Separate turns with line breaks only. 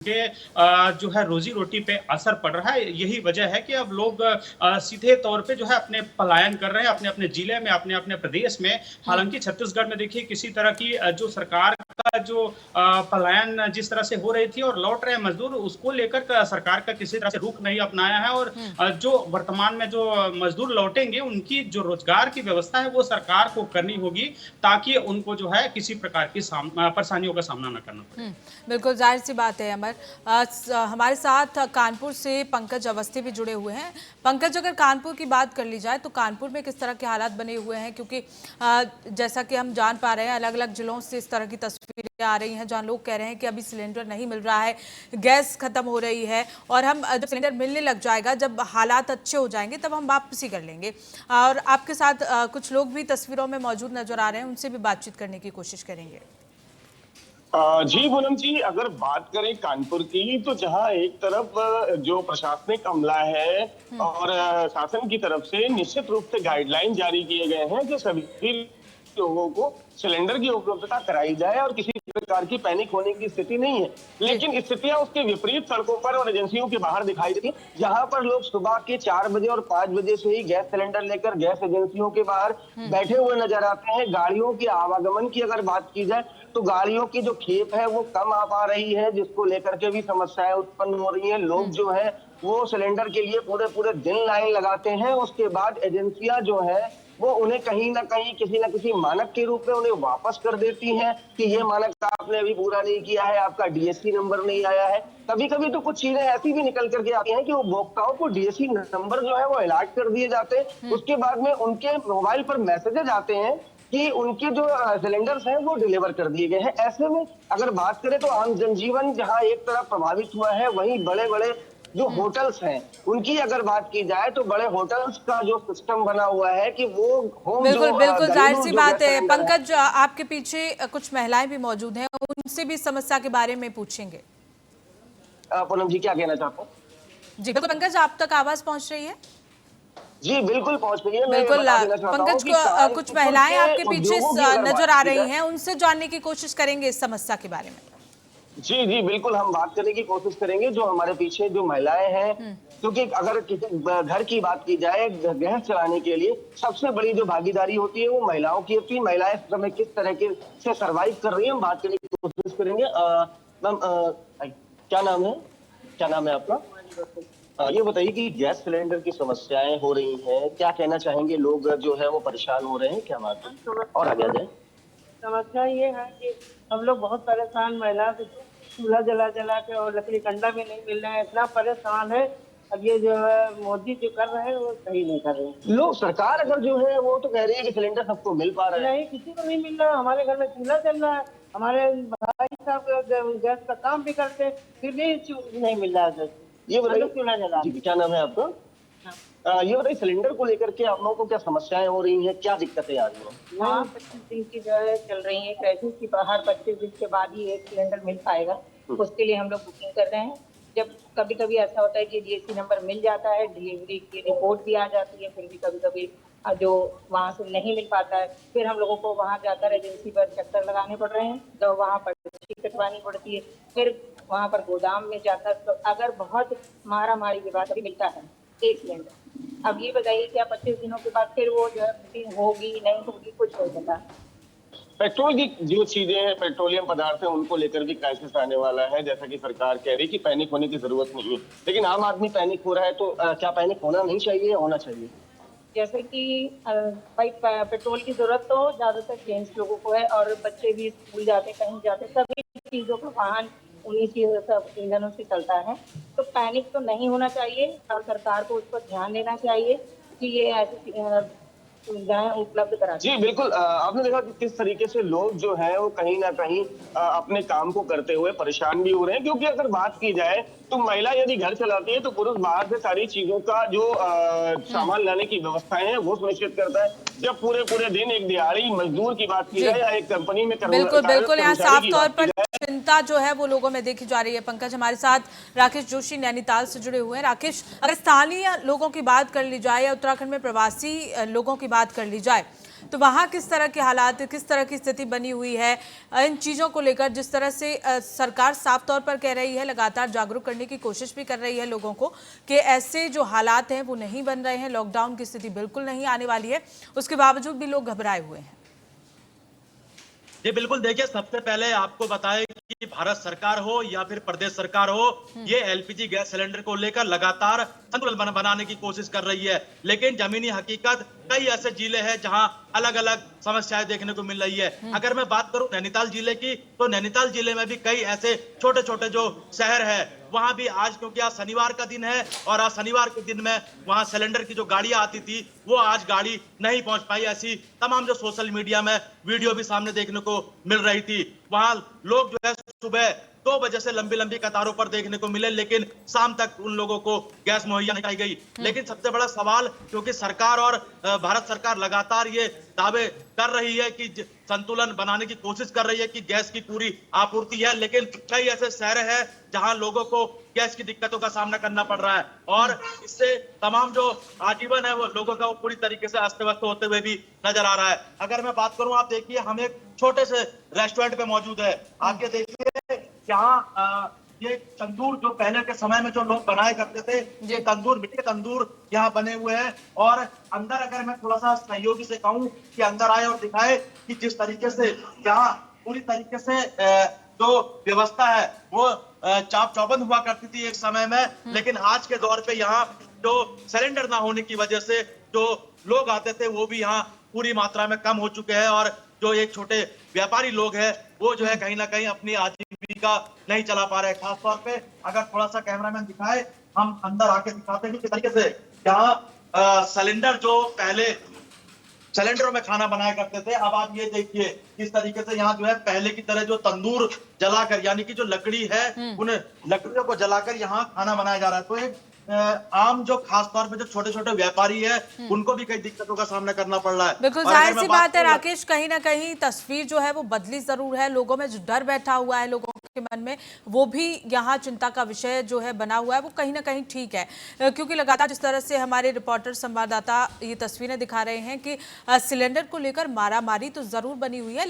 के जो है रोजी रोटी पे असर पड़ रहा है। यही वजह है कि अब लोग सीधे तौर पे जो है अपने पलायन कर रहे हैं अपने अपने जिले में, अपने अपने प्रदेश में। हालांकि छत्तीसगढ़ में देखिए किसी तरह की जो सरकार का जो पलायन जिस तरह से हो रही थी और लौट रहे मजदूर, उसको लेकर सरकार का किसी तरह से रुख नहीं अपनाया है। और जो वर्तमान में जो मजदूर लौटेंगे उनकी जो रोजगार की व्यवस्था है वो सरकार को करनी होगी, ताकि उनको जो है किसी प्रकार की परेशानियों का सामना न करना पड़े।
बिल्कुल जाहिर सी बात है अमर। हमारे साथ कानपुर से पंकज अवस्थी भी जुड़े हुए हैं। पंकज, अगर कानपुर की बात कर ली जाए तो कानपुर में किस तरह के हालात बने हुए हैं, क्योंकि जैसा कि हम जान पा रहे हैं अलग अलग जिलों से इस तरह की तस्वीरें आ रही हैं जहां लोग कह रहे हैं कि अभी सिलेंडर नहीं मिल रहा है, गैस खत्म हो रही है और हम जब सिलेंडर मिलने लग जाएगा, जब हालात अच्छे हो जाएंगे तब हम वापसी कर लेंगे। और आपके साथ कुछ लोग भी तस्वीरों में मौजूद नजर आ रहे हैं, उनसे भी बातचीत करने की कोशिश करेंगे।
जी पूनम जी, अगर बात करें कानपुर की, तो जहां एक तरफ जो प्रशासनिक अमला है और शासन की तरफ से निश्चित रूप से गाइडलाइन जारी किए गए हैं कि सभी लोगों को सिलेंडर की उपलब्धता कराई जाए और किसी प्रकार की पैनिक होने की स्थिति नहीं है। लेकिन स्थितियां उसके विपरीत सड़कों पर और एजेंसियों के बाहर दिखाई देती, जहां पर लोग सुबह के 4 बजे और 5 बजे से ही गैस सिलेंडर लेकर गैस एजेंसियों के बाहर बैठे हुए नजर आते हैं। गाड़ियों की आवागमन की अगर बात की जाए तो गाड़ियों की जो खेप है वो कम आ पा रही है, जिसको लेकर के भी समस्याएं उत्पन्न हो रही हैं। लोग जो है वो सिलेंडर के लिए पूरे पूरे दिन लाइन लगाते हैं। उसके बाद एजेंसियां जो है वो उन्हें कहीं ना कहीं किसी न किसी मानक के रूप में उन्हें वापस कर देती हैं कि ये मानक आपने अभी पूरा नहीं किया है, आपका डीएससी नंबर नहीं आया है। कभी कभी तो कुछ चीजें ऐसी भी निकल करके आती हैं कि उपभोक्ताओं को डीएससी नंबर जो है वो अलॉट कर दिए जाते हैं। उसके बाद में उनके मोबाइल पर मैसेजेज आते हैं कि उनके जो सिलेंडर्स हैं वो डिलीवर कर दिए गए हैं। ऐसे में अगर बात करें तो आम जनजीवन जहां एक तरफ प्रभावित हुआ है, वहीं बड़े बड़े जो होटल्स हैं उनकी अगर बात की जाए तो बड़े होटल्स का जो सिस्टम बना हुआ है कि वो होम
बिल्कुल बिल्कुल जाहिर सी बात है।
सिलेंडर
पंकज, आपके पीछे कुछ महिलाएं भी मौजूद हैं, उनसे भी समस्या के बारे में पूछेंगे।
पूनम जी क्या कहना चाहते हैं?
जी बिल्कुल पंकज, आप तक आवाज पहुंच रही है?
जी बिल्कुल पहुंच रही है।
बिल्कुल पंकज, कुछ महिलाएं आपके पीछे नजर आ रही हैं, उनसे जानने की कोशिश करेंगे इस समस्या के बारे में।
जी जी बिल्कुल, हम बात करने की कोशिश करेंगे। जो हमारे पीछे जो महिलाएं हैं, क्योंकि अगर किसी घर की बात की जाए गैस चलाने के लिए सबसे बड़ी जो भागीदारी होती है वो महिलाओं की होती है। महिलाएं इस समय किस तरह के से सर्वाइव कर रही है, हम बात करने की कोशिश करेंगे। मैम क्या नाम है, क्या नाम है आपका? ये बताइए कि गैस सिलेंडर की समस्याएं हो रही हैं, क्या कहना चाहेंगे? लोग जो है वो परेशान हो रहे हैं, क्या बात है? और आगे आ जाए।
समस्या ये है कि हम लोग बहुत परेशान, महिला चूल्हा जला जला के और लकड़ी कंडा भी नहीं मिल रहा है, इतना परेशान है। अब ये जो है मोदी जो कर रहे हैं वो सही नहीं कर रहे हैं।
लोग सरकार अगर जो है वो तो कह रही है कि सिलेंडर सबको मिल पा रहा है।
नहीं, किसी को नहीं मिल रहा। हमारे घर में चूल्हा चल रहा है, हमारे भाई साहब गैस का काम भी करते हैं, फिर भी नहीं मिल रहा है।
ये बताइए
चूल्हा जला।
क्या नाम है आपका? ये बताइए सिलेंडर को लेकर के आप लोगों को क्या समस्याएं हो रही हैं, क्या दिक्कतें आ रही हैं?
हाँ, 25 दिन की जो है चल रही है क्राइसिस की बाहर। 25 दिन के बाद ही एक सिलेंडर मिल पाएगा, उसके लिए हम लोग बुकिंग कर रहे हैं। जब कभी कभी ऐसा होता है कि डीएससी नंबर मिल जाता है, डिलीवरी की रिपोर्ट भी आ जाती है, फिर भी कभी कभी जो वहाँ से नहीं मिल पाता है, फिर हम लोगों को वहाँ जाकर एजेंसी पर चक्कर लगाने पड़ रहे हैं, तो वहाँ पर कटवानी पड़ती है। फिर वहाँ पर गोदाम में जाकर तो अगर बहुत मारा मारी के बाद अभी मिलता है एक सिलेंडर। अब ये बताइए क्या 25 दिनों के बाद फिर वो जो है बुकिंग होगी नहीं होगी, कुछ नहीं पता।
पेट्रोल की जो चीजें हैं, पेट्रोलियम पदार्थ है, उनको लेकर भी क्राइसिस आने वाला है। जैसा कि सरकार कह रही है कि पैनिक होने की जरूरत नहीं है, लेकिन आम आदमी पैनिक हो रहा है, तो क्या पैनिक होना नहीं चाहिए, होना चाहिए?
जैसे कि भाई पेट्रोल की जरूरत तो ज्यादातर जेंट्स लोगों को है, और बच्चे भी स्कूल जाते कहीं जाते, सभी चीजों का वाहन उन्हीं चीजों से ईंधनों से चलता है। तो पैनिक तो नहीं होना चाहिए और सरकार को उस पर ध्यान देना चाहिए कि ये ऐसी सुविधाएं उपलब्ध करा।
जी बिल्कुल, आपने देखा कि किस तरीके से लोग जो है वो कहीं ना कहीं अपने काम को करते हुए परेशान भी हो रहे हैं। क्योंकि अगर बात की जाए तो महिला यदि घर चलाती है तो पुरुष बाहर से सारी चीजों का जो सामान लाने की व्यवस्थाएं हैं वो सुनिश्चित करता है। जब पूरे पूरे दिन एक दिहाड़ी मजदूर की बात की जाए या एक कंपनी में
बिल्कुल बिल्कुल, यहाँ साफ तौर पर चिंता जो है वो लोगों में देखी जा रही है। पंकज, हमारे साथ राकेश जोशी नैनीताल से जुड़े हुए हैं। राकेश, अगर स्थानीय लोगों की बात कर ली जाए या उत्तराखंड में प्रवासी लोगों की बात कर ली जाए तो वहाँ किस तरह के हालात, किस तरह की स्थिति बनी हुई है इन चीज़ों को लेकर, जिस तरह से सरकार साफ तौर पर कह रही है, लगातार जागरूक करने की कोशिश भी कर रही है लोगों को कि ऐसे जो हालात हैं वो नहीं बन रहे हैं, लॉकडाउन की स्थिति बिल्कुल नहीं आने वाली है, उसके बावजूद भी लोग घबराए हुए हैं।
जी बिल्कुल, देखिए सबसे पहले आपको बताएं कि भारत सरकार हो या फिर प्रदेश सरकार हो, ये एलपीजी गैस सिलेंडर को लेकर लगातार संतुलन बनाने की कोशिश कर रही है, लेकिन जमीनी हकीकत कई ऐसे जिले हैं जहां अलग अलग समस्याएं देखने को मिल रही है। अगर मैं बात करूं नैनीताल जिले की, तो नैनीताल जिले में भी कई ऐसे छोटे छोटे जो शहर है, वहां भी आज, क्योंकि आज शनिवार का दिन है और आज शनिवार के दिन में वहां सिलेंडर की जो गाड़ियां आती थी वो आज गाड़ी नहीं पहुंच पाई। ऐसी तमाम जो सोशल मीडिया में वीडियो भी सामने देखने को मिल रही थी। वहां लोग जो है सुबह 2 बजे से लंबी लंबी कतारों पर देखने को मिले, लेकिन शाम तक उन लोगों को गैस मुहैया नहीं कराई गई। लेकिन सबसे बड़ा सवाल, क्योंकि सरकार और भारत सरकार लगातार ये दावे कर रही है कि संतुलन बनाने की कोशिश कर रही है कि गैस की पूरी आपूर्ति है, लेकिन कई ऐसे शहर हैं जहां लोगों को गैस की दिक्कतों का सामना करना पड़ रहा है और इससे तमाम जो आजीवन है वो लोगों का वो पूरी तरीके से अस्त व्यस्त होते हुए भी नजर आ रहा है। अगर मैं बात करूं, आप देखिए हम एक छोटे से रेस्टोरेंट पे मौजूद है। आप ये देखिए यहाँ ये तंदूर जो पहले के समय में जो लोग बनाए करते थे, ये तंदूर, मिट्टी के तंदूर यहाँ बने हुए हैं और अंदर अगर मैं थोड़ा सा सहयोगी से कहूँ कि अंदर आए और दिखाए कि जिस तरीके से यहाँ पूरी तरीके से जो व्यवस्था है वो चाप चौबंद हुआ करती थी एक समय में, लेकिन आज के दौर पे यहाँ जो सिलेंडर ना होने की वजह से जो लोग आते थे वो भी यहाँ पूरी मात्रा में कम हो चुके हैं और जो एक छोटे व्यापारी लोग हैं वो जो है कहीं ना कहीं अपनी आजीविका नहीं चला पा रहे हैं। खासतौर पे अगर थोड़ा सा कैमरामैन दिखाए, हम अंदर आके दिखाते हैं किस तरीके से यहाँ सिलेंडर जो पहले सिलेंडरों में खाना बनाया करते थे, अब आप ये देखिए किस तरीके से यहाँ जो है पहले की तरह जो तंदूर जलाकर, यानी कि जो लकड़ी है उन लकड़ियों को जलाकर यहाँ खाना बनाया जा रहा है। तो एक आम जो खास तौर पे जो छोटे छोटे व्यापारी है उनको भी कई दिक्कतों का सामना करना पड़ रहा है।
बिल्कुल जाहिर सी बात है राकेश, कहीं ना कहीं तस्वीर जो है वो बदली जरूर है, लोगों में जो डर बैठा हुआ है लोगों के मन में वो भी यहाँ चिंता का विषय जो है बना हुआ है, वो कहीं ना कहीं ठीक है, क्योंकि लगातार जिस तरह से हमारे रिपोर्टर संवाददाता ये तस्वीरें दिखा रहे हैं कि सिलेंडर को लेकर मारामारी तो जरूर बनी हुई है।